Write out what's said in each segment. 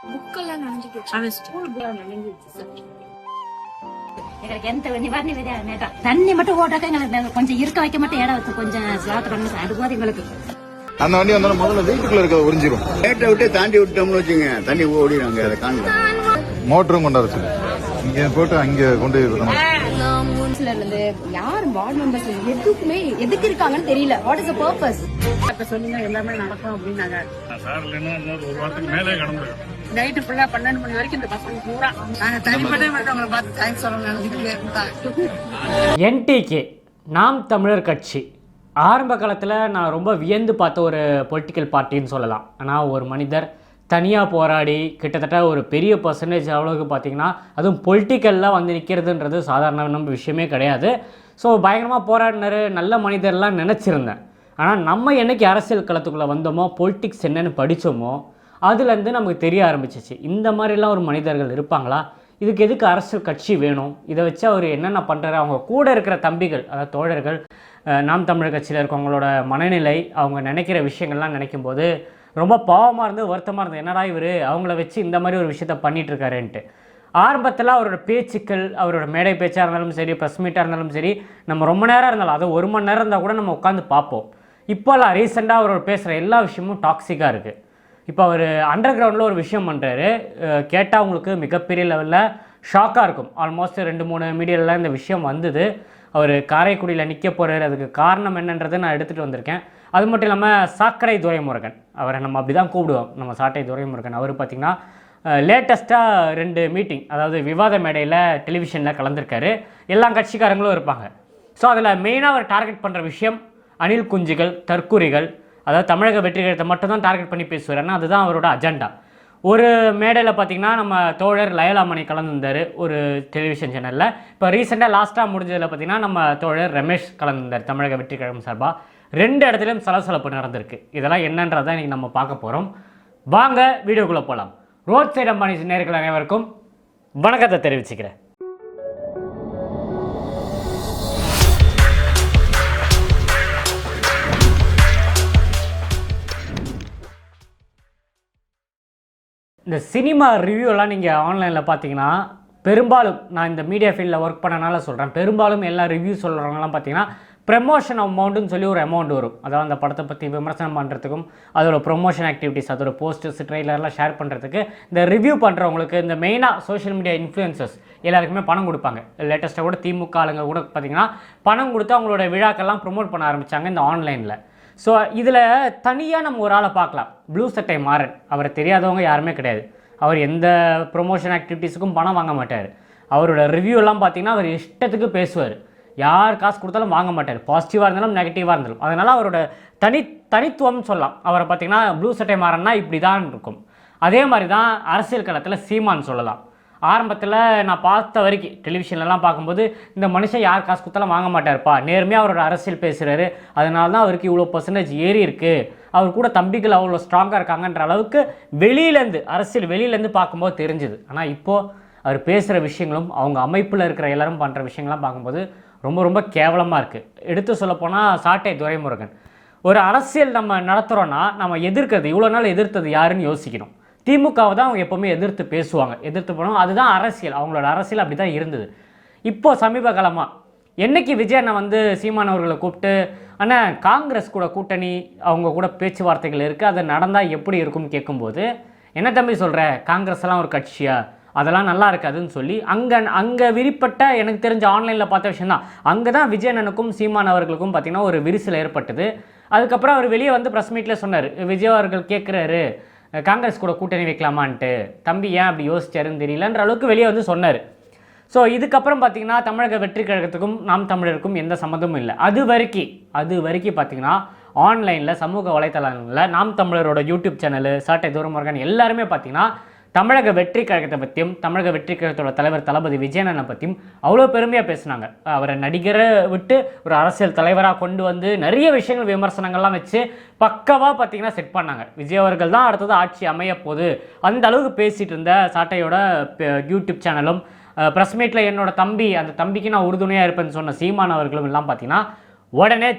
புக்கெல்லாம் நனைஞ்சிட்டு அவன் ஸ்கூல் நனைஞ்சிருச்சு. எங்களுக்கு எந்த நிவாரணி தண்ணி மட்டும் ஓட்டாக்க எங்களுக்கு கொஞ்சம் இருக்க வைக்க மட்டும் இடம் வச்சு கொஞ்சம் சாத்து பண்ண அது போது எங்களுக்கு. அந்த வண்டி வந்தாலும் முதல்ல வீட்டுக்குள்ள இருக்க உறிஞ்சிரும். கேட்டை விட்டு தாண்டி விட்டோம்னு வச்சுங்க தண்ணி ஓடிடுவாங்க. அதை காணல மோட்டரும் கொண்டாரு இங்க போட்டு அங்க கொண்டு இருந்து யார் வார்டு மெம்பர்ஸ் எதுக்குமே எதுக்கு இருக்காங்கன்னு தெரியல. What is the purpose? அப்ப சொன்னீங்க எல்லாமே நடக்கும் அப்படின்னாங்க. சார் இல்லைன்னா ஒரு வாரத்துக்கு மேலே கடந்து நைட்டு ஃபுல்லா 12 மணி வரைக்கும் இந்த பசங்க பூரா நாங்க தனிப்பட்ட அவங்களை பார்த்து தேங்க்ஸ் சொல்லணும். என்டிகே நாம் தமிழர் கட்சி ஆரம்ப காலத்தில் நான் ரொம்ப வியந்து பார்த்த ஒரு பொலிட்டிக்கல் பார்ட்டின்னு சொல்லலாம். ஆனால் ஒரு மனிதர் தனியாக போராடி கிட்டத்தட்ட ஒரு பெரிய பர்சன்டேஜ் அளவுக்கு பார்த்திங்கன்னா அதுவும் பொலிட்டிக்கலில் வந்து நிற்கிறதுன்றது சாதாரண விஷயமே கிடையாது. ஸோ பயங்கரமாக போராடினார், நல்ல மனிதர்லாம் நினச்சிருந்தேன். ஆனால் நம்ம என்றைக்கு அரசியல் களத்துக்குள்ளே வந்தோமோ, பொலிட்டிக்ஸ் என்னென்னு படித்தோமோ, அதுலேருந்து நமக்கு தெரிய ஆரம்பிச்சிச்சு இந்த மாதிரிலாம் ஒரு மனிதர்கள் இருப்பாங்களா, இதுக்கு எதுக்கு அரசியல் கட்சி வேணும், இதை வச்சு அவர் என்னென்ன பண்ணுறாரு, அவங்க கூட இருக்கிற தம்பிகள் அதாவது தோழர்கள் நாம் தமிழர் கட்சியில் இருக்கவங்களோட மனநிலை, அவங்க நினைக்கிற விஷயங்கள்லாம் நினைக்கும்போது ரொம்ப பாவமாக இருந்து வருத்தமாக இருந்தது. என்னடா இவர் அவங்கள வச்சு இந்த மாதிரி ஒரு விஷயத்த பண்ணிகிட்ருக்காருன்ட்டு. ஆரம்பத்தில் அவரோட பேச்சுக்கள், அவரோட மேடை பேச்சாக இருந்தாலும் சரி, ப்ரெஸ் மீட்டாக இருந்தாலும் சரி, நம்ம ரொம்ப நேரம் இருந்தாலும் அது 1 மணி நேரம் இருந்தால் கூட நம்ம உட்காந்து பார்ப்போம். இப்போல்லாம் ரீசெண்டாக அவரோட பேசுகிற எல்லா விஷயமும் டாக்ஸிக்காக இருக்குது. இப்போ அவர் அண்டர் கிரவுண்டில் ஒரு விஷயம் பண்ணுறாரு, கேட்டால் அவங்களுக்கு மிகப்பெரிய லெவலில் ஷாக்காக இருக்கும். ஆல்மோஸ்ட் 2-3 மீடியாவில் இந்த விஷயம் வந்தது. அவர் காரைக்குடியில் நிற்க போகிறாரு, அதுக்கு காரணம் என்னன்றதை நான் எடுத்துகிட்டு வந்திருக்கேன். அது மட்டும் இல்லாமல் சாக்கடை துரைமுருகன், அவரை நம்ம அப்படி தான் கூப்பிடுவோம், நம்ம சாட்டை துரைமுருகன். அவர் பார்த்திங்கன்னா லேட்டஸ்ட்டாக 2 மீட்டிங், அதாவது விவாத மேடையில் டெலிவிஷனில் கலந்துருக்காரு. எல்லா கட்சிக்காரங்களும் இருப்பாங்க. ஸோ அதில் மெயினாக அவர் டார்கெட் பண்ணுற விஷயம் அணில் குஞ்சுகள், தற்குறிகள், அதாவது தமிழக வெற்றி கழகத்தை மட்டும் தான் டார்கெட் பண்ணி பேசுவார். ஏன்னா அதுதான் அவரோட அஜெண்டா. ஒரு மேடையில் பார்த்திங்கன்னா நம்ம தோழர் லயலாமணி கலந்துருந்தார் ஒரு டெலிவிஷன் சேனலில். இப்போ ரீசெண்டாக லாஸ்ட்டாக முடிஞ்சதில் பார்த்திங்கன்னா நம்ம தோழர் ரமேஷ் கலந்துருந்தார் தமிழக வெற்றி கழகம் சார்பாக. 2 இடத்துலையும் சலசலப்பு நடந்திருக்கு. இதெல்லாம் என்னன்றதை இன்றைக்கி நம்ம பார்க்க போகிறோம். வாங்க வீடியோக்குள்ளே போகலாம். ரோட் சைடு அம்பானி நேயர்கள் அனைவருக்கும் வணக்கத்தை தெரிவிச்சுக்கிறேன். இந்த சினிமா ரிவ்யூலாம் நீங்கள் ஆன்லைனில் பார்த்தீங்கன்னா பெரும்பாலும், நான் இந்த மீடியா ஃபீல்டில் ஒர்க் பண்ணனால சொல்கிறேன், பெரும்பாலும் எல்லா ரிவ்யூ சொல்கிறவங்கலாம் பார்த்தீங்கன்னா ப்ரமோஷன் அமௌண்ட்டுன்னு சொல்லி ஒரு அமௌண்ட் வரும். அதாவது அந்த படத்தை பற்றி விமர்சனம் பண்ணுறதுக்கும், அதோட ப்ரொமோஷன் ஆக்டிவிட்டீஸ், அதோட போஸ்டர்ஸ், ட்ரெய்லர்லாம் ஷேர் பண்ணுறதுக்கு இந்த ரிவ்யூ பண்ணுறவங்களுக்கு, இந்த மெயினாக சோஷியல் மீடியா இன்ஃப்ளூயன்சர்ஸ் எல்லாருக்குமே பணம் கொடுப்பாங்க. லேட்டஸ்ட்டாக கூட திமுக ஆளுங்க கூட பார்த்திங்கன்னா பணம் கொடுத்து அவங்களோட விழாக்கள்லாம் ப்ரொமோட் பண்ண ஆரம்பித்தாங்க இந்த ஆன்லைனில். ஸோ இதில் தனியாக நம்ம ஒரு ஆளை பார்க்கலாம், ப்ளூ சட்டை மாறன். அவரை தெரியாதவங்க யாருமே கிடையாது. அவர் எந்த ப்ரொமோஷன் ஆக்டிவிட்டீஸுக்கும் பணம் வாங்க மாட்டார். அவரோட ரிவ்யூலாம் பார்த்திங்கன்னா அவர் இஷ்டத்துக்கு பேசுவார், யார் காசு கொடுத்தாலும் வாங்க மாட்டார், பாசிட்டிவாக இருந்தாலும் நெகட்டிவாக இருந்தாலும். அதனால் அவரோட தனித்துவம் சொல்லலாம். அவரை பார்த்திங்கன்னா ப்ளூ சட்டை மாறன்னா இப்படி தான் இருக்கும். அதே மாதிரி தான் அரசியல் களத்தில் சீமான் சொல்லலாம். ஆரம்பத்தில் நான் பார்த்த வரைக்கும் டெலிவிஷன்லலாம் பார்க்கும்போது இந்த மனுஷன் யார் காசு கொடுத்தாலும் வாங்க மாட்டார்ப்பா, நேர்மையாக அவரோட அரசியல் பேசுகிறாரு, அதனால தான் அவருக்கு இவ்வளோ % ஏறி இருக்குது, அவர் கூட தம்பிகள் அவ்வளோ ஸ்ட்ராங்காக இருக்காங்கன்ற அளவுக்கு வெளியிலேருந்து, அரசியல் வெளியிலேருந்து பார்க்கும்போது தெரிஞ்சுது. ஆனால் இப்போது அவர் பேசுகிற விஷயங்களும் அவங்க அமைப்பில் இருக்கிற எல்லோரும் பண்ணுற விஷயங்கள்லாம் பார்க்கும்போது ரொம்ப ரொம்ப கேவலமாக இருக்குது. எடுத்து சொல்லப்போனால் சாட்டை துரைமுருகன், ஒரு அரசியல் நம்ம நடத்துகிறோன்னா நம்ம எதிர்க்கிறது, இவ்வளோ நாள் எதிர்த்தது யாருன்னு யோசிக்கணும். திமுகவை தான் அவங்க எப்போவுமே எதிர்த்து பேசுவாங்க, எதிர்த்து போனோம், அதுதான் அரசியல், அவங்களோட அரசியல் அப்படி தான் இருந்தது. இப்போது சமீப காலமாக என்றைக்கு விஜய் அண்ணன் வந்து சீமான் அவர்களை கூப்பிட்டு, ஆனால் காங்கிரஸ் கூட கூட்டணி, அவங்க கூட பேச்சுவார்த்தைகள் இருக்குது, அது நடந்தால் எப்படி இருக்கும்னு கேட்கும்போது, என்ன தம்பி சொல்கிற, காங்கிரஸ் எல்லாம் ஒரு கட்சியா, அதெல்லாம் நல்லா இருக்காதுன்னு சொல்லி அங்கே விரிப்பட்ட, எனக்கு தெரிஞ்ச ஆன்லைனில் பார்த்த விஷயம் தான். அங்கே தான் விஜய் அண்ணனுக்கும் சீமான் அவர்களுக்கும் பார்த்திங்கன்னா ஒரு விரிசல் ஏற்பட்டது. அதுக்கப்புறம் அவர் வெளியே வந்து ப்ரெஸ் மீட்டில் சொன்னார், விஜய் அவர்கள் கேட்குறாரு காங்கிரஸ் கூட கூட்டணி வைக்கலாமான்ட்டு, தம்பி ஏன் அப்படி யோசிச்சாருன்னு தெரியலன்ற அளவுக்கு வெளியே வந்து சொன்னார். ஸோ இதுக்கப்புறம் பார்த்திங்கன்னா தமிழக வெற்றி கழகத்துக்கும் நாம் தமிழருக்கும் எந்த சம்மந்தமும் இல்லை. அது வரைக்கும் பார்த்திங்கன்னா ஆன்லைனில் சமூக வலைத்தளங்களில் நாம் தமிழரோட யூடியூப் சேனலு, சாட்டை துரைமுருகன் எல்லாருமே பார்த்திங்கன்னா தமிழக வெற்றி கழகத்தை பற்றியும், தமிழக வெற்றி கழகத்தோட தலைவர் தளபதி விஜயண்ணனை பற்றியும் அவ்வளோ பெருமையாக பேசினாங்க. அவரை நடிகரை விட்டு ஒரு அரசியல் தலைவராக கொண்டு வந்து நிறைய விஷயங்கள் விமர்சனங்கள்லாம் வச்சு பக்கவாக பார்த்திங்கன்னா செட் பண்ணாங்க. விஜய் அவர்கள் தான் அடுத்தது ஆட்சி அமைய போகுது, அந்த அளவுக்கு பேசிகிட்டு இருந்த சாட்டையோட யூடியூப் சேனலும், ப்ரெஸ் மீட்டில் என்னோட தம்பி, அந்த தம்பிக்கு நான் உறுதுணையாக இருப்பேன்னு சொன்ன சீமான் அவர்களும் எல்லாம் பார்த்திங்கன்னா உடனே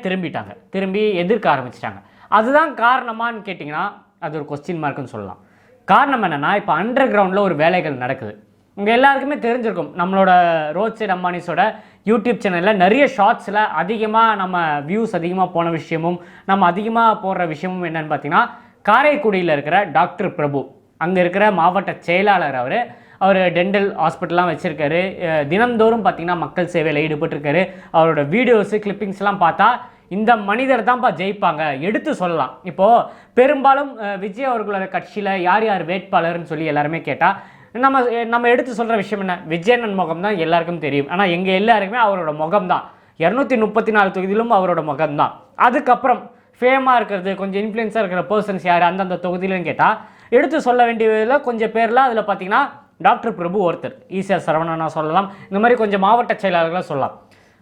திரும்பி எதிர்க்க ஆரம்பிச்சிட்டாங்க. அதுதான் காரணமானு கேட்டிங்கன்னா அது ஒரு கொஸ்டின் மார்க்குன்னு சொல்லலாம். காரணம் என்னென்னா இப்போ அண்டர் கிரவுண்டில் ஒரு வேலைகள் நடக்குது. உங்கள் எல்லாருக்குமே தெரிஞ்சிருக்கும், நம்மளோட ரோட் சைட் அம்பானிஸோட யூடியூப் சேனலில் நிறைய ஷார்ட்ஸில் அதிகமாக நம்ம வியூஸ் அதிகமாக போன விஷயமும் நம்ம அதிகமாக போடுற விஷயமும் என்னென்னு பார்த்தீங்கன்னா, காரைக்குடியில் இருக்கிற டாக்டர் பிரபு, அங்கே இருக்கிற மாவட்ட செயலாளர் அவர் டென்டல் ஹாஸ்பிட்டல்லாம் வச்சுருக்காரு. தினந்தோறும் பார்த்திங்கன்னா மக்கள் சேவையில் ஈடுபட்டிருக்காரு. அவரோட வீடியோஸு கிளிப்பிங்ஸ்லாம் பார்த்தா இந்த மனிதர் தான்ப்பா ஜெயிப்பாங்க எடுத்து சொல்லலாம். இப்போது பெரும்பாலும் விஜய் அவர்களோட கட்சியில் யார் யார் வேட்பாளர்னு சொல்லி எல்லாருமே கேட்டால் நம்ம எடுத்து சொல்கிற விஷயம் என்ன, விஜயண்ணன் முகம் தான் எல்லாருக்கும் தெரியும். ஆனால் எங்கள் எல்லாருக்குமே அவரோட முகம் தான், 234 தொகுதியிலும் அவரோட முகம் தான். அதுக்கப்புறம் ஃபேமாக இருக்கிறது, கொஞ்சம் இன்ஃப்ளூயன்ஸாக இருக்கிற பர்சன்ஸ் யார் அந்தந்த தொகுதியிலும் கேட்டால் எடுத்து சொல்ல வேண்டியதில் கொஞ்சம் பேரில் அதில் பார்த்தீங்கன்னா டாக்டர் பிரபு ஒருத்தர், ஈசிஆர் சரவணனா சொல்லலாம். இந்த மாதிரி கொஞ்சம் மாவட்ட செயலாளர்களாக சொல்லலாம்.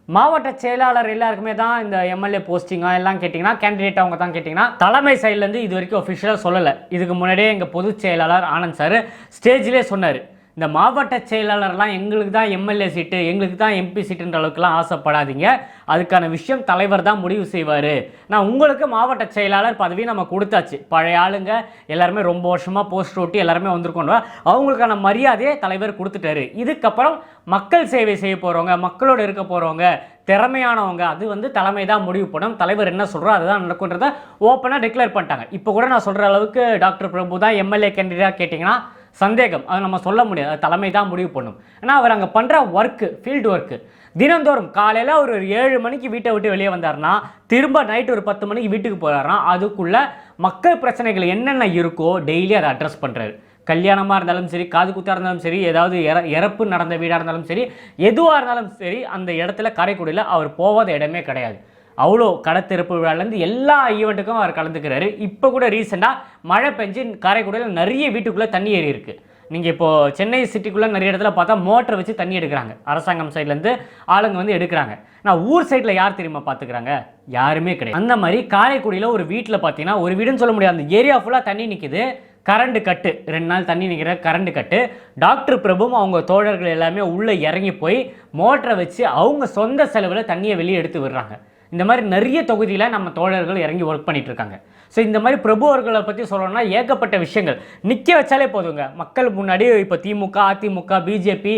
மாவட்ட செயலாளர் எல்லாருக்குமே தான் இந்த எம்எல்ஏ போஸ்டிங்காக எல்லாம் கேட்டிங்கன்னா கேண்டிடேட் அவங்க தான் கேட்டிங்கன்னா தலைமை சைட்லேருந்து இது வரைக்கும் அஃபிஷியலாக சொல்லலை. இதுக்கு முன்னாடியே எங்கள் பொதுச் செயலாளர் ஆனந்த் சார் ஸ்டேஜ்லேயே சொன்னார், இந்த மாவட்ட செயலாளர்லாம் எங்களுக்கு தான் எம்எல்ஏ சீட்டு, எங்களுக்கு தான் எம்பி சீட்டுன்ற அளவுக்குலாம் ஆசைப்படாதீங்க, அதுக்கான விஷயம் தலைவர் தான் முடிவு செய்வார். நான் உங்களுக்கு மாவட்ட செயலாளர் பதவி நம்ம கொடுத்தாச்சு, பழைய ஆளுங்க எல்லாருமே ரொம்ப வருஷமாக போஸ்ட் ஓட்டி எல்லாருமே வந்திருக்கோம், அவங்களுக்கான மரியாதையை தலைவர் கொடுத்துட்டாரு. இதுக்கப்புறம் மக்கள் சேவை செய்ய போகிறவங்க, மக்களோடு இருக்க போகிறவங்க, திறமையானவங்க, அது தலைமை தான் முடிவு பண்ணும், தலைவர் என்ன சொல்கிறோம் அதுதான் நடக்குன்றதை ஓப்பனாக டிக்ளேர் பண்ணிட்டாங்க. இப்போ கூட நான் சொல்கிற அளவுக்கு டாக்டர் பிரபு தான் எம்எல்ஏ கேண்டிடேட்டாக கேட்டிங்கன்னா சந்தேகம், அது நம்ம சொல்ல முடியாது, அது தலைமை தான் முடிவு பண்ணும். ஏன்னா அவர் அங்கே பண்ணுற ஒர்க்கு, ஃபீல்டு ஒர்க்கு, தினந்தோறும் காலையில் ஒரு 7 மணிக்கு வீட்டை விட்டு வெளியே வந்தார்னா திரும்ப நைட்டு ஒரு 10 மணிக்கு வீட்டுக்கு போகிறாருனா அதுக்குள்ளே மக்கள் பிரச்சனைகள் என்னென்ன இருக்கோ டெய்லி அதை அட்ரஸ் பண்ணுறாரு. கல்யாணமாக இருந்தாலும் சரி, காது குத்தாக இருந்தாலும் சரி, ஏதாவது இறப்பு நடந்த வீடாக இருந்தாலும் சரி, எதுவாக இருந்தாலும் சரி, அந்த இடத்துல காரைக்குடியில் அவர் போகாத இடமே கிடையாது. அவ்வளோ கடத்திறப்பு விழாலேருந்து எல்லா ஈவெண்ட்டுக்கும் அவர் கலந்துக்கிறாரு. இப்போ கூட ரீசெண்டாக மழை பெஞ்சு காரைக்குடியில் நிறைய வீட்டுக்குள்ளே தண்ணி ஏறி இருக்குது. நீங்கள் இப்போது சென்னை சிட்டிக்குள்ளே நிறைய இடத்துல பார்த்தா மோட்டரை வச்சு தண்ணி எடுக்கிறாங்க, அரசாங்கம் சைட்லேருந்து ஆளுங்க எடுக்கிறாங்க. நான் ஊர் சைடில் யார் தெரியுமா பார்த்துக்கிறாங்க, யாருமே கிடையாது. அந்த மாதிரி காரைக்குடியில் ஒரு வீட்டில் பார்த்தீங்கன்னா, ஒரு வீடுன்னு சொல்ல முடியாது, அந்த ஏரியா ஃபுல்லாக தண்ணி நிற்கிது, கரண்ட் கட்டு, 2 நாள் தண்ணி நிற்கிற கரண்ட் கட்டு. டாக்டர் பிரபுவும் அவங்க தோழர்கள் எல்லாமே உள்ளே இறங்கி போய் மோட்டரை வச்சு அவங்க சொந்த செலவில் தண்ணியை வெளியே எடுத்து விடுறாங்க. இந்த மாதிரி நிறைய தொகுதியில் நம்ம தோழர்கள் இறங்கி ஒர்க் பண்ணிட்டு இருக்காங்க. ஸோ இந்த மாதிரி பிரபு அவர்களை பற்றி சொல்லணும்னா ஏகப்பட்ட விஷயங்கள், நிற்க வச்சாலே போதுங்க மக்கள் முன்னாடி. இப்போ திமுக, அதிமுக, பிஜேபி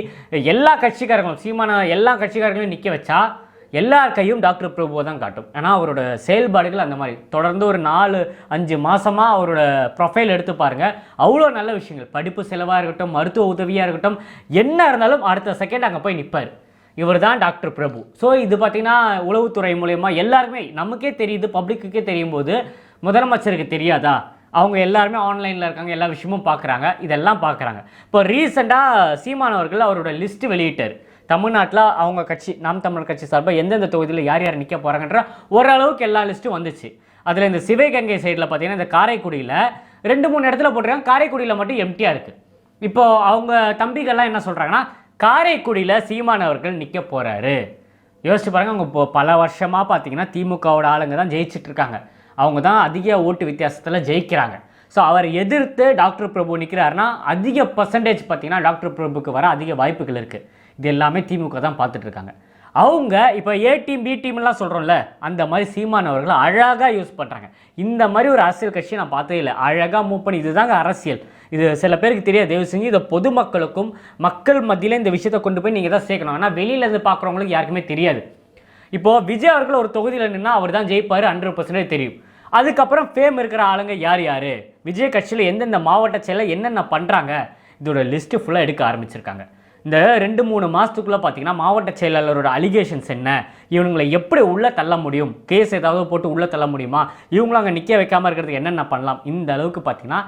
எல்லா கட்சிக்காரங்களும், சீமான எல்லா கட்சிக்காரங்களையும் நிற்க வச்சா எல்லார் கையும் டாக்டர் பிரபுவை தான் காட்டும். ஏன்னா அவரோட செயல்பாடுகள் அந்த மாதிரி. தொடர்ந்து ஒரு 4-5 மாதமாக அவரோட ப்ரொஃபைல் எடுத்து பாருங்கள், அவ்வளோ நல்ல விஷயங்கள், படிப்பு செலவாக இருக்கட்டும், மருத்துவ உதவியாக இருக்கட்டும், என்ன இருந்தாலும் அடுத்த செகண்ட் அங்கே போய் நிற்பார். இவர் தான் டாக்டர் பிரபு. ஸோ இது பார்த்திங்கன்னா உளவுத்துறை மூலயமா எல்லாருமே நமக்கே தெரியுது, பப்ளிக்குக்கே தெரியும் போது முதலமைச்சருக்கு தெரியாதா? அவங்க எல்லாருமே ஆன்லைனில் இருக்காங்க, எல்லா விஷயமும் பார்க்குறாங்க, இதெல்லாம் பார்க்குறாங்க. இப்போ ரீசெண்டாக சீமானவர்கள் அவரோட லிஸ்ட்டு வெளியிட்டார். தமிழ்நாட்டில் அவங்க கட்சி நாம் தமிழர் கட்சி சார்பாக எந்தெந்த தொகுதியில் யார் யார் நிற்க போகிறாங்கன்ற ஓரளவுக்கு எல்லா லிஸ்ட்டும் வந்துச்சு. அதில் இந்த சிவகங்கை சைடில் பார்த்தீங்கன்னா இந்த காரைக்குடியில் 2-3 இடத்துல போட்டிருக்காங்க, காரைக்குடியில் மட்டும் எம்டியாக இருக்குது. இப்போது அவங்க தம்பிகள்லாம் என்ன சொல்கிறாங்கன்னா, காரைக்குடியில் சீமானவர்கள் நிற்க போகிறாரு. யோசிச்சு பாருங்கள், அவங்க இப்போ பல வருஷமாக பார்த்தீங்கன்னா திமுகவோட ஆளுங்க தான் ஜெயிச்சிட்ருக்காங்க, அவங்க தான் அதிக ஓட்டு வித்தியாசத்தில் ஜெயிக்கிறாங்க. ஸோ அவர் எதிர்த்து டாக்டர் பிரபு நிற்கிறாருன்னா அதிக பர்சன்டேஜ் பார்த்தீங்கன்னா டாக்டர் பிரபுக்கு வர அதிக வாய்ப்புகள் இருக்குது. இது எல்லாமே திமுக தான் பார்த்துட்ருக்காங்க. அவங்க இப்போ ஏ டீம் பி டீம்லாம் சொல்கிறோம்ல, அந்த மாதிரி சீமானவர்கள் அழகாக யூஸ் பண்ணுறாங்க. இந்த மாதிரி ஒரு அரசியல் கட்சி நான் பார்த்ததே இல்லை, அழகாக மூவ் பண்ணி, இதுதாங்க அரசியல். இது சில பேருக்கு தெரியாது, தயவு செஞ்சு இதை பொதுமக்களுக்கும் மக்கள் மத்தியில் இந்த விஷயத்தை கொண்டு போய் நீங்கள் தான் சேர்க்கணும். ஆனால் வெளியிலேருந்து பார்க்குறவங்களுக்கு யாருக்குமே தெரியாது. இப்போது விஜய் அவர்கள் ஒரு தொகுதியில் நின்னா அவர் தான் ஜெயிப்பார் 100% தெரியும். அதுக்கப்புறம் ஃபேம் இருக்கிற ஆளுங்க யார் யார், விஜய் கட்சியில் எந்தெந்த மாவட்ட செயலில் என்னென்ன பண்ணுறாங்க, இதோட லிஸ்ட்டு ஃபுல்லாக எடுக்க ஆரம்பிச்சிருக்காங்க. இந்த 2-3 மாதத்துக்குள்ளே பார்த்தீங்கன்னா மாவட்ட செயலாளரோட அலிகேஷன்ஸ் என்ன, இவங்களை எப்படி உள்ளே தள்ள முடியும், கேஸ் ஏதாவது போட்டு உள்ளே தள்ள முடியுமா, இவங்களும் அங்கே நிற்க வைக்காமல் இருக்கிறதுக்கு என்னென்ன பண்ணலாம், இந்த அளவுக்கு பார்த்தீங்கன்னா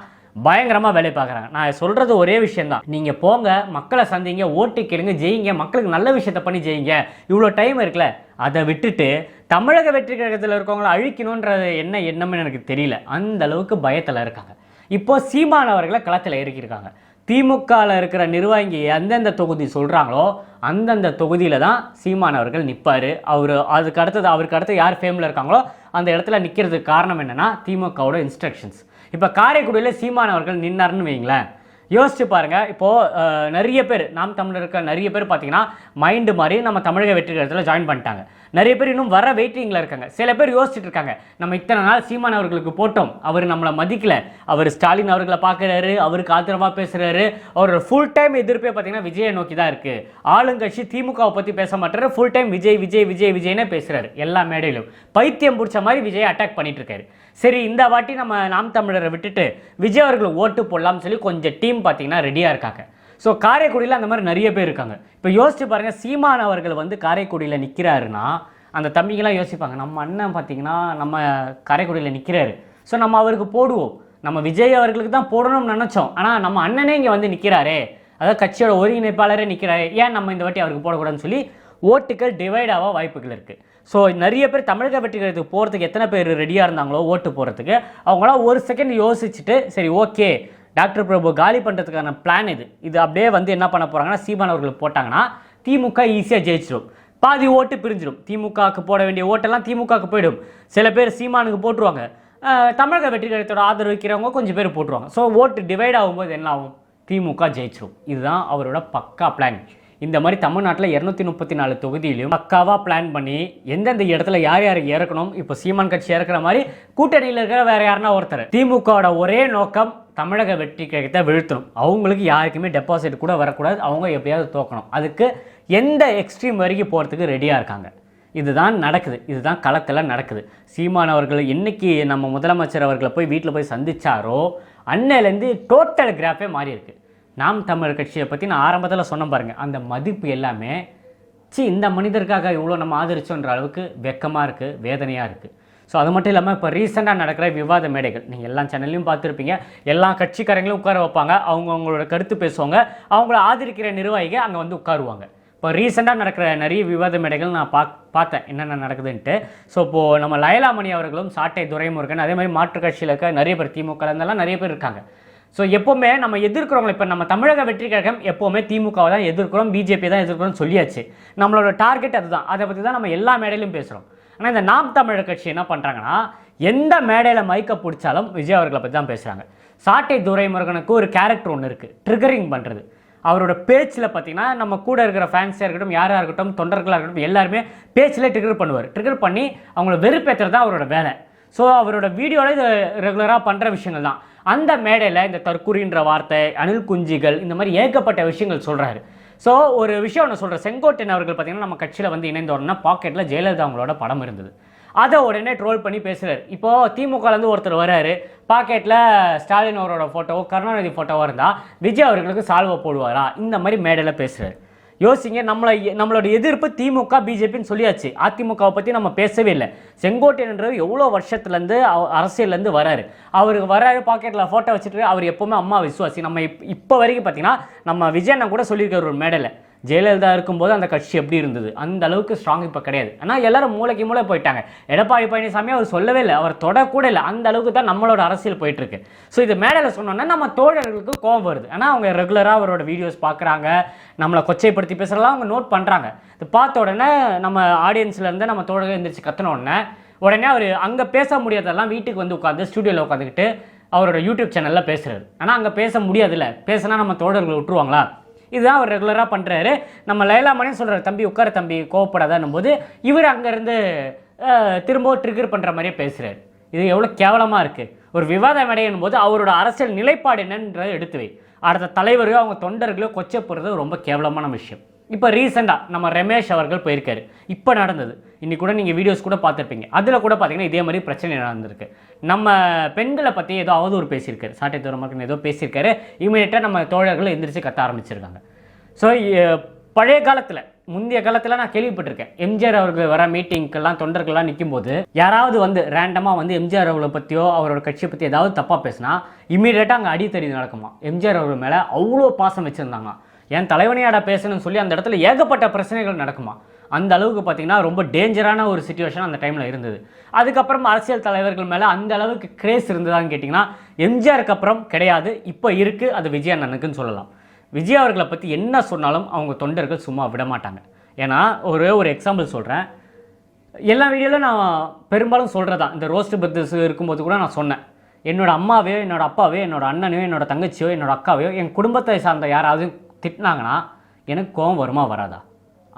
பயங்கரமாக வேலை பார்க்குறாங்க. நான் சொல்கிறது ஒரே விஷயந்தான், நீங்கள் போங்க, மக்களை சந்திங்க, ஓட்டு கேளுங்க, ஜெயிங்க, மக்களுக்கு நல்ல விஷயத்த பண்ணி ஜெயிங்க. இவ்வளோ டைம் இருக்குல்ல, அதை விட்டுட்டு தமிழக வெற்றி கழகத்தில் இருக்கவங்கள அழிக்கணுன்றது என்ன எண்ணம்னு எனக்கு தெரியல. அந்த அளவுக்கு பயத்தில் இருக்காங்க. இப்போது சீமானவர்களை களத்தில் இறக்கியிருக்காங்க. திமுகவில் இருக்கிற நிர்வாகி எந்தெந்த தொகுதி சொல்கிறாங்களோ அந்தந்த தொகுதியில் தான் சீமானவர்கள் நிற்பார். அவருக்கு அடுத்து யார் ஃபேமில் இருக்காங்களோ அந்த இடத்துல நிற்கிறதுக்கு காரணம் என்னென்னா திமுகவோட இன்ஸ்ட்ரக்ஷன்ஸ். இப்போ காரைக்குடியில் சீமானவர்கள் நின்னார்னு வைங்களேன், யோசிச்சு பாருங்கள். இப்போது நிறைய பேர் நாம் தமிழர் இருக்க நிறைய பேர் பார்த்தீங்கன்னா மைண்டு மாதிரி நம்ம தமிழக வெற்றி கழகத்தில் ஜாயின் பண்ணிட்டாங்க. நிறைய பேர் இன்னும் வர வெயிட்டிங்கில் இருக்காங்க. சில பேர் யோசிச்சுட்டு இருக்காங்க, நம்ம இத்தனை நாள் சீமான் அவர்களுக்கு போட்டோம், அவர் நம்மளை மதிக்கல, அவர் ஸ்டாலின் அவர்களை பார்க்குறாரு, அவருக்கு ஆதரவாக பேசுகிறாரு, அவரோட ஃபுல் டைம் எதிர்ப்பே பார்த்தீங்கன்னா விஜயை நோக்கி தான் இருக்குது. ஆளுங்கட்சி திமுகவை பற்றி பேச மாட்டாரு, ஃபுல் டைம் விஜய் விஜய் விஜய் விஜய்னே பேசுகிறாரு. எல்லா மேடையிலும் பைத்தியம் பிடிச்ச மாதிரி விஜய் அட்டாக் பண்ணிட்டு இருக்காரு. சரி, இந்த வாட்டி நம்ம நாம் தமிழரை விட்டுட்டு விஜய் அவர்கள் ஓட்டு போடலாம்னு சொல்லி கொஞ்சம் டீம் பார்த்தீங்கன்னா ரெடியாக இருக்காங்க. ஸோ காரைக்குடியில் அந்த மாதிரி நிறைய பேர் இருக்காங்க. இப்போ யோசிச்சு பாருங்கள், சீமான் அவர்கள் வந்து காரைக்குடியில் நிற்கிறாருன்னா அந்த தம்பிங்கெல்லாம் யோசிப்பாங்க, நம்ம அண்ணன் பார்த்தீங்கன்னா நம்ம காரைக்குடியில் நிற்கிறாரு, ஸோ நம்ம அவருக்கு போடுவோம். நம்ம விஜய் அவர்களுக்கு தான் போடணும்னு நினச்சோம், ஆனால் நம்ம அண்ணனே இங்கே வந்து நிற்கிறாரே, அதாவது கட்சியோட ஒருங்கிணைப்பாளரே நிற்கிறாரு, ஏன் நம்ம இந்த வாட்டி அவருக்கு போடக்கூடாதுன்னு சொல்லி ஓட்டுகள் டிவைட் ஆக வாய்ப்புகள் இருக்குது. ஸோ நிறைய பேர் தமிழக வெற்றி கழகத்துக்கு போகிறதுக்கு எத்தனை பேர் ரெடியாக இருந்தாங்களோ ஓட்டு போகிறதுக்கு, அவங்களாம் ஒரு செகண்ட் யோசிச்சுட்டு சரி ஓகே டாக்டர் பிரபு காலி பண்ணுறதுக்கான பிளான் இது அப்படியே வந்து என்ன பண்ண போகிறாங்கன்னா சீமான் அவர்களுக்கு போட்டாங்கன்னா திமுக ஈஸியாக ஜெயிச்சிடும், பாதி ஓட்டு பிரிஞ்சிடும். திமுகவுக்கு போட வேண்டிய ஓட்டெல்லாம் திமுகவுக்கு போயிடும். சில பேர் சீமானுக்கு போட்டுருவாங்க, தமிழக வெற்றி கழகத்தோட ஆதரவு வைக்கிறவங்க கொஞ்சம் பேர் போட்டுருவாங்க. ஸோ ஓட்டு டிவைட் ஆகும்போது என்ன ஆகும், திமுக ஜெயிச்சிடும். இதுதான் அவரோட பக்கா பிளான். இந்த மாதிரி தமிழ்நாட்டில் 234 தொகுதியிலையும் பக்காவாக பிளான் பண்ணி எந்தெந்த இடத்துல யார் யார் இறக்கணும், இப்போ சீமான் கட்சி இறக்குற மாதிரி கூட்டணியில் இருக்கிற வேற யாருன்னா ஒருத்தர். திமுகவோட ஒரே நோக்கம் தமிழக வெற்றி கழகத்தை வீழ்த்தணும். அவங்களுக்கு யாருக்குமே டெபாசிட் கூட வரக்கூடாது, அவங்க எப்படியாவது தோக்கணும். அதுக்கு எந்த எக்ஸ்ட்ரீம் வரைக்கும் போகிறதுக்கு ரெடியாக இருக்காங்க. இதுதான் நடக்குது, இதுதான் களத்தில் நடக்குது. சீமான் அவர்கள் என்னைக்கு நம்ம முதலமைச்சர் அவர்களை போய் வீட்டில் போய் சந்திச்சாரோ அன்னையிலேருந்து டோட்டல் கிராஃபே மாறி இருக்கு. நாம் தமிழர் கட்சியை பற்றி நான் ஆரம்பத்தில் சொன்ன பாருங்கள், அந்த மதிப்பு எல்லாமே இந்த மனிதருக்காக இவ்வளோ நம்ம ஆதரிச்சோன்ற அளவுக்கு வெக்கமாக இருக்குது, வேதனையாக இருக்குது. ஸோ அது மட்டும் இல்லாமல் இப்போ ரீசெண்டாக நடக்கிற விவாத மேடைகள் நீங்கள் எல்லா சேனல்லையும் பார்த்துருப்பீங்க. எல்லா கட்சிக்காரங்களும் உட்கார வைப்பாங்க, அவங்களோட கருத்து பேசுவாங்க, அவங்கள ஆதரிக்கிற நிர்வாகிகள் அங்கே வந்து உட்காருவாங்க. இப்போ ரீசெண்டாக நடக்கிற நிறைய விவாத மேடைகள் நான் பார்த்தேன் என்னென்ன நடக்குதுன்ட்டு. ஸோ இப்போது நம்ம லயலாமணி அவர்களும் சாட்டை துரைமுருகன், அதே மாதிரி மாற்றுக் கட்சியில் இருக்க நிறைய பேர், திமுக இருந்தெல்லாம் நிறைய பேர் இருக்காங்க. ஸோ எப்போவுமே நம்ம எதிர்க்கிறவங்க, இப்போ நம்ம தமிழக வெற்றி கழகம் எப்போவுமே திமுகவை தான் எதிர்க்கிறோம், பிஜேபி தான் எதிர்க்கிறோம்னு சொல்லியாச்சு. நம்மளோட டார்கெட் அதுதான், அதை பற்றி தான் நம்ம எல்லா மேடையிலும் பேசுகிறோம். ஆனால் இந்த நாம் தமிழர் கட்சி என்ன பண்ணுறாங்கன்னா, எந்த மேடையில் மைக்க பிடிச்சாலும் விஜய் அவர்களை பற்றி தான் பேசுகிறாங்க. சாட்டை துரைமுருகனுக்கு ஒரு கேரக்டர் ஒன்று இருக்குது, ட்ரிகரிங் பண்ணுறது. அவரோட பேச்சில் பார்த்தீங்கன்னா நம்ம கூட இருக்கிற ஃபேன்ஸாக இருக்கட்டும், யாராக இருக்கட்டும், தொண்டர்களாக இருக்கட்டும், எல்லாருமே பேச்சில் ட்ரிகர் பண்ணுவார். ட்ரிகர் பண்ணி அவங்கள வெறுப்பேற்றுறது தான் அவரோட வேலை. ஸோ அவரோட வீடியோவில் இது ரெகுலராக பண்ணுற விஷயங்கள் தான். அந்த மேடையில் இந்த தற்கூரின்ற வார்த்தை, அணில் குஞ்சிகள், இந்த மாதிரி ஏகப்பட்ட விஷயங்கள் சொல்கிறாரு. ஸோ ஒரு விஷயம் ஒன்று சொல்கிறேன், செங்கோட்டையன் அவர்கள் பார்த்தீங்கன்னா நம்ம கட்சியில் வந்து இணைந்தோடனா பாக்கெட்டில் ஜெயலலிதா அவங்களோட படம் இருந்தது. அதை உடனே ட்ரோல் பண்ணி பேசுகிறார். இப்போது திமுகலேருந்து ஒருத்தர் வர்றாரு, பாக்கெட்டில் ஸ்டாலின் அவரோட ஃபோட்டோவோ கருணாநிதி ஃபோட்டோவோ இருந்தால் விஜய் அவர்களுக்கு சால்வை போடுவாரா, இந்த மாதிரி மேடையில் பேசுகிறார். யோசிங்க, நம்மளோட எதிர்ப்பு திமுக பிஜேபின்னு சொல்லியாச்சு, அதிமுகவை பற்றி நம்ம பேசவே இல்லை. செங்கோட்டையன் எவ்வளோ வருஷத்துலேருந்து அரசியல்லேருந்து வராரு, அவருக்கு வராரு பாக்கெட்டில் ஃபோட்டோ வச்சுட்டு, அவர் எப்போவுமே அம்மா விசுவாசி. நம்ம இப்போ வரைக்கும் பார்த்தீங்கன்னா நம்ம விஜயண்ணன் கூட சொல்லியிருக்காரு ஒரு மேடையில், ஜெயலலிதா இருக்கும்போது அந்த கட்சி எப்படி இருந்தது, அந்த அளவுக்கு ஸ்ட்ராங் இப்போ கிடையாது. ஆனால் எல்லாரும் மூளைக்கு மூளை போயிட்டாங்க. எடப்பாடி பழனிசாமி அவர் சொல்லவே இல்லை, அவர் தொடக்கூட இல்லை, அந்த அளவுக்கு தான் நம்மளோட அரசியல் போயிட்டுருக்கு. ஸோ இது மேடையில் சொன்னோன்னா நம்ம தோழர்களுக்கு கோபம் வருது. ஆனால் அவங்க ரெகுலராக அவரோட வீடியோஸ் பார்க்குறாங்க, நம்மளை கொச்சைப்படுத்தி பேசுகிறலாம் அவங்க நோட் பண்ணுறாங்க. இது பார்த்த உடனே நம்ம ஆடியன்ஸ்லேருந்து நம்ம தோழர்கள் எந்திரிச்சு கத்தின உடனே அவர் அங்கே பேச முடியாதெல்லாம் வீட்டுக்கு வந்து உட்காந்து ஸ்டூடியோவில் உட்காந்துக்கிட்டு அவரோட யூடியூப் சேனலில் பேசுகிறாரு. ஆனால் அங்கே பேச முடியாதுல்ல, பேசினா நம்ம தோழர்களை விட்டுருவாங்களா, இதுதான் அவர் ரெகுலராக பண்ணுறாரு. நம்ம லயலாமணின்னு சொல்கிறார், தம்பி உட்கார தம்பி கோவப்படாதான்னும் போது இவர் அங்கேருந்து திரும்ப ட்ரிகர் பண்ணுற மாதிரியே பேசுகிறார். இது எவ்வளோ கேவலமாக இருக்குது. ஒரு விவாத மேடையின் போது அவரோட அரசியல் நிலைப்பாடு என்னன்றதை எடுத்து வை, அடுத்த தலைவர்களோ அவங்க தொண்டர்களோ கொச்சப்படுறது ரொம்ப கேவலமான விஷயம். இப்போ ரீசெண்டாக நம்ம ரமேஷ் அவர்கள் போயிருக்காரு, இப்போ நடந்தது, இன்னைக்கு கூட நீங்கள் வீடியோஸ் கூட பார்த்துருப்பீங்க. அதில் கூட பார்த்தீங்கன்னா இதே மாதிரி பிரச்சனை நடந்திருக்கு. நம்ம பெண்களை பற்றி ஏதோ அவதூறு பேசியிருக்காரு, சாட்டை துரைமுருகன் ஏதோ பேசியிருக்காரு. இமீடியட்டாக நம்ம தோழர்கள் எந்திரிச்சு கத்த ஆரம்பிச்சிருக்காங்க. ஸோ பழைய காலத்தில், முந்தைய காலத்தில் நான் கேள்விப்பட்டிருக்கேன், எம்ஜிஆர் அவர்கள் வர மீட்டிங்கெல்லாம் தொண்டர்கள்லாம் நிற்கும் போது யாராவது வந்து ரேண்டமாக வந்து எம்ஜிஆர் அவர்களை பற்றியோ அவரோட கட்சியை பற்றி ஏதாவது தப்பாக பேசினா இமீடியட்டாக அங்கே அடித்தறி நடக்குமா. எம்ஜிஆர் அவர்கள் மேலே அவ்வளோ பாசம் வச்சுருந்தாங்க. என் தலைவனையாட பேசணும்னு சொல்லி அந்த இடத்துல ஏகப்பட்ட பிரச்சனைகள் நடக்குமா. அந்த அளவுக்கு பார்த்தீங்கன்னா ரொம்ப டேஞ்சரான ஒரு சிச்சுவேஷன் அந்த டைமில் இருந்தது. அதுக்கப்புறம் அரசியல் தலைவர்கள் மேலே அந்த அளவுக்கு கிரேஸ் இருந்ததான்னு கேட்டிங்கன்னா எம்ஜிஆருக்கு அப்புறம் கிடையாது, இப்போ இருக்குது. அது விஜய் அண்ணனுக்குன்னு சொல்லலாம். விஜய் அவர்களை பற்றி என்ன சொன்னாலும் அவங்க தொண்டர்கள் சும்மா விட மாட்டாங்க. ஏன்னா ஒரு எக்ஸாம்பிள் சொல்கிறேன், எல்லா வீடியோவிலும் நான் பெரும்பாலும் சொல்கிறதான், இந்த ரோஸ்ட் பர்த்ஸ் இருக்கும்போது கூட நான் சொன்னேன், என்னோடய அம்மாவையோ என்னோடய அப்பாவையோ என்னோடய அண்ணனையோ என்னோடய தங்கச்சியோ என்னோடய அக்காவையோ என் குடும்பத்தை சார்ந்த யாராவது திட்டினாங்கன்னா எனக்கு கோபம் வருமா வராதா?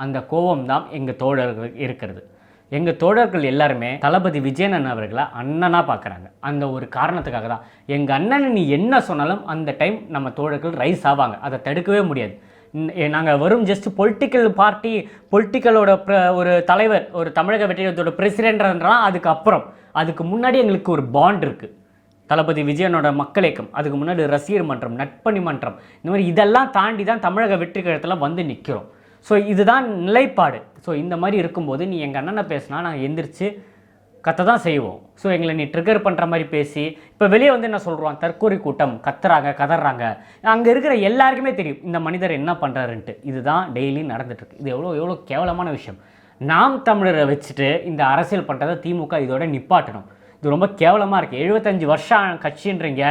அந்த கோபம் தான் எங்கள் தோழர்கள் இருக்கிறது. எங்கள் தோழர்கள் எல்லாருமே தளபதி விஜயன் அவர்களை அண்ணனாக பார்க்குறாங்க. அந்த ஒரு காரணத்துக்காக தான் எங்கள் அண்ணனை நீ என்ன சொன்னாலும் அந்த டைம் நம்ம தோழர்கள் ரைஸ் ஆவாங்க. அதை தடுக்கவே முடியாது. நாங்கள் வரும் ஜஸ்ட் பொலிட்டிக்கல் பார்ட்டி, பொலிட்டிக்கலோட ஒரு தலைவர், ஒரு தமிழக வெற்றியத்தோட பிரசிடென்ட்ன்றான். அதுக்கு முன்னாடி எங்களுக்கு ஒரு பாண்ட் இருக்குது. தளபதி விஜயனோட மக்கள் இயக்கம், அதுக்கு முன்னாடி ரசிகர் மன்றம், நட்பணி மன்றம், இந்த மாதிரி இதெல்லாம் தாண்டி தான் தமிழக வெற்றி கழகத்தில் வந்து நிற்கிறோம். ஸோ இதுதான் நிலைப்பாடு. ஸோ இந்த மாதிரி இருக்கும்போது நீ எங்கள் அண்ணனை பேசினா நாங்கள் எந்திரிச்சு கத்த தான் செய்வோம். ஸோ எங்களை நீ ட்ரிகர் பண்ணுற மாதிரி பேசி இப்போ வெளியே வந்து என்ன சொல்கிறான், தற்கொலை கூட்டம் கத்துறாங்க, கதறாங்க. அங்கே இருக்கிற எல்லாருக்குமே தெரியும் இந்த மனிதர் என்ன பண்ணுறாருன்ட்டு. இதுதான் டெய்லி நடந்துட்டுருக்கு. இது எவ்வளோ கேவலமான விஷயம். நாம் தமிழரை வச்சுட்டு இந்த அரசியல் பண்ணுறதை திமுக இதோட நிப்பாட்டணும். இது ரொம்ப கேவலமாக இருக்குது. 75 வருஷம் கட்சின்றீங்க,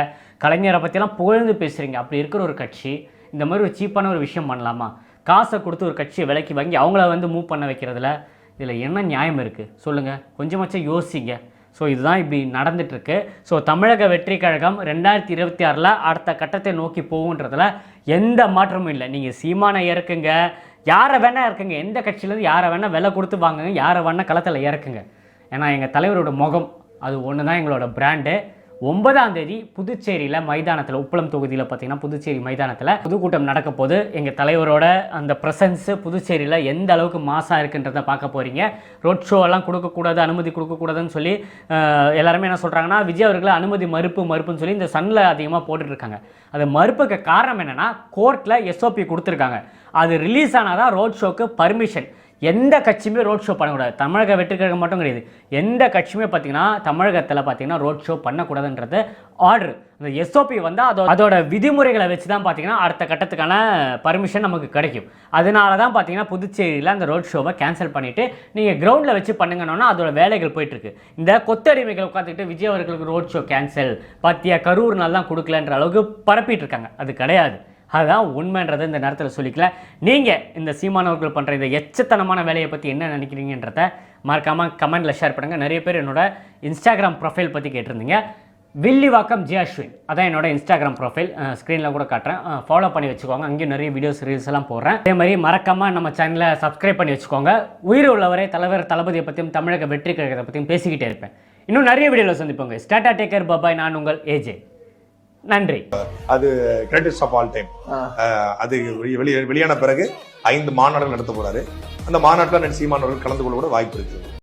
கலைஞரை பற்றிலாம் புகழ்ந்து பேசுகிறீங்க. அப்படி இருக்கிற ஒரு கட்சி இந்த மாதிரி ஒரு சீப்பான ஒரு விஷயம் பண்ணலாமா? காசை கொடுத்து ஒரு கட்சியை விலைக்கு வாங்கி அவங்கள வந்து மூவ் பண்ண வைக்கிறதுல இதில் என்ன நியாயம் இருக்குது சொல்லுங்கள்? கொஞ்சமாச்சும் யோசிங்க. ஸோ இதுதான் இப்படி நடந்துகிட்ருக்கு. ஸோ தமிழக வெற்றி கழகம் 2026 அடுத்த கட்டத்தை நோக்கி போகுன்றதுல எந்த மாற்றமும் இல்லை. நீங்கள் சீமானை இறக்குங்க, யாரை வேணால் இறக்குங்க, எந்த கட்சியிலேருந்து யாரை வேணால் விலை கொடுத்து வாங்குங்க, யாரை வேணால் களத்தில் இறக்குங்க. ஏன்னா எங்கள் தலைவரோட முகம் அது ஒன்று தான் எங்களோட பிராண்டு. 9ஆம் தேதி புதுச்சேரியில் மைதானத்தில், உப்பளம் தொகுதியில் பார்த்தீங்கன்னா புதுச்சேரி மைதானத்தில் பொதுக்கூட்டம் நடக்க போது. எங்கள் தலைவரோட அந்த ப்ரெசன்ஸு புதுச்சேரியில் எந்த அளவுக்கு மாசாக இருக்குன்றதை பார்க்க போகிறீங்க. ரோட் ஷோவெல்லாம் கொடுக்கக்கூடாது, அனுமதி கொடுக்கக்கூடாதுன்னு சொல்லி எல்லாருமே என்ன சொல்கிறாங்கன்னா, விஜய் அவர்களை அனுமதி மறுப்புன்னு சொல்லி இந்த சன்னில் அதிகமாக போட்டுட்ருக்காங்க. அது மறுப்புக்கு காரணம் என்னென்னா, கோர்ட்டில் SOP கொடுத்துருக்காங்க. அது ரிலீஸ் ஆனால் தான் ரோட் ஷோக்கு பர்மிஷன். எந்த கட்சியுமே ரோட் ஷோ பண்ணக்கூடாது. தமிழக வெற்றி கழகம் மட்டும் கிடையாது, எந்த கட்சியுமே பார்த்தீங்கன்னா தமிழகத்தில் பார்த்தீங்கன்னா ரோட் ஷோ பண்ணக்கூடாதுன்றது ஆர்டர். அந்த SOP வந்து அதோட விதிமுறைகளை வச்சு தான் பார்த்தீங்கன்னா அடுத்த கட்டத்துக்கான பர்மிஷன் நமக்கு கிடைக்கும். அதனால தான் பார்த்தீங்கன்னா புதுச்சேரியில் அந்த ரோட் ஷோவை கேன்சல் பண்ணிவிட்டு நீங்கள் கிரவுண்டில் வச்சு பண்ணுங்கன்னா அதோட வேலைகள் போயிட்டுருக்கு. இந்த கொத்தடிமைகள் உட்காந்துக்கிட்டு விஜய் அவர்களுக்கு ரோட் ஷோ கேன்சல், பாத்தியா கரூர்னால தான் கொடுக்கலன்ற அளவுக்கு பரப்பிட்டு இருக்காங்க. அது கிடையாது. அதுதான் உண்மைன்றதை இந்த நேரத்தில் சொல்லிக்கல. நீங்கள் இந்த சீமானவர்கள் பண்ணுற இந்த எச்சத்தனமான வேலையை பற்றி என்ன நினைக்கிறீங்கன்றத மறக்காமல் கமெண்டில் ஷேர் பண்ணுங்கள். நிறைய பேர் என்னோட இன்ஸ்டாகிராம் ப்ரொஃபைல் பற்றி கேட்டிருந்தீங்க. வில்லிவாக்கம் ஜே அஸ்வின் அதான் என்னோட இன்ஸ்டாகிராம் ப்ரொஃபைல். ஸ்க்ரீனில் கூட காட்டுறேன், ஃபாலோ பண்ணி வச்சுக்கோங்க. அங்கேயும் நிறைய வீடியோஸ் ரீல்ஸ் எல்லாம் போடுறேன். அதே மாதிரி மறக்காமல் நம்ம சேனலை சப்ஸ்கிரைப் பண்ணி வச்சுக்கோங்க. உயிர் உள்ளவரை தலைவர் தளபதியை பற்றியும் தமிழக வெற்றி கழகத்தை பற்றியும் பேசிக்கிட்டே இருப்பேன். இன்னும் நிறைய வீடியோவில் சந்திப்போங்க. ஸ்டாட்டா டேக்கர் பாபாய். நான் உங்கள் ஏஜே. நன்றி. அது கிரேட்டஸ்ட் ஆஃப் ஆல் டைம். அது வெளியான பிறகு 5 மாநாடுகள் நடத்த போறாரு. அந்த மாநாட்டில் சீமானவர்கள் கலந்து கொள்ள கூட வாய்ப்பு இருக்கு.